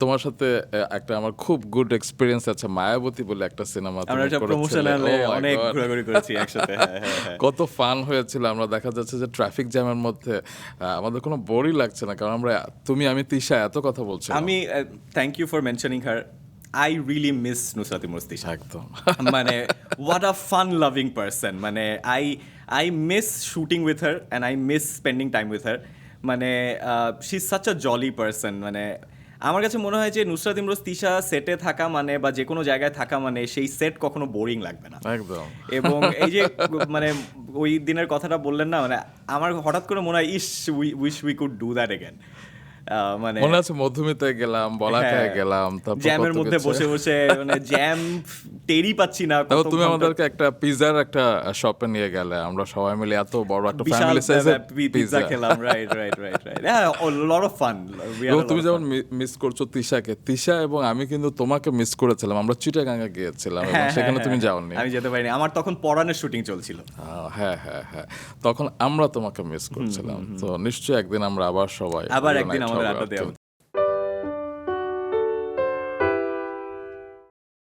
তোমার সাথে একটা আমার খুব গুড এক্সপেরিয়েন্স আছে, মায়াবতী বলে একটা সিনেমা আমরা তুমি একটা করেছিলে। প্রমোশনালে Oh my অনেক God! ঘোরাঘুরি করেছি একসাথে। হ্যাঁ, হ্যাঁ, হ্যাঁ। কত ফান হয়েছিল। আমরা দেখা যাচ্ছে যে ট্রাফিক জ্যামের মধ্যে আমাদের কোনো বোরই লাগছে না, কারণ আমরা তুমি আমি তিশা এত কথা বলছিলাম। আমি thank you for mentioning her. I really miss Nusrat Imroz Tisha. একদম। মানে what a fun loving person. মানে I miss shooting with her and I miss spending time with her. মানে she is such a jolly person. মানে আমার কাছে মনে হয় যে নুসরাত ইমরোজ তিশা সেটে থাকা মানে বা যে কোনো জায়গায় থাকা মানে সেই সেট কখনো বোরিং লাগবে না একদম। এবং এই যে মানে ওই দিনের কথাটা বললেন না, মানে আমার হঠাৎ করে মনে হয় ইস wish we could do that again. মানে মনে আছে মধুমিতায় গেলাম, বলাকায় গেলাম, তারপর জ্যামের কত মধ্যে কিছু। বসে বসে মানে জ্যাম টেরই পাচ্ছি না। তারপর কত তুমি ঘন্টা আমাদেরকে একটা পিজার একটা শপে নিয়ে গেলে, আমরা সবাই মিলে এত বড় একটা বিশাল ফ্যামিলি সাইজের পিৎজা পিজা খেলাম। Right right right right. হ্যাঁ, লট অফ ফান। এবং তুমি যেমন মিস করছো তিশাকে, তিশা এবং আমি কিন্তু তোমাকে মিস করেছিলাম। আমরা চিটাগাঙ্গে গিয়েছিলাম এবং সেখানে তুমি যাওনি। আমি যেতে পারিনি, আমার তখন পরানের শুটিং চলছিল। হ্যাঁ হ্যাঁ হ্যাঁ, তখন আমরা তোমাকে মিস করছিলাম। তো নিশ্চয়ই একদিন আমরা আবার সবাই আবার reunite একদিন আমাদের হবে আড্ডা আর দেওয়া কি। উচিত।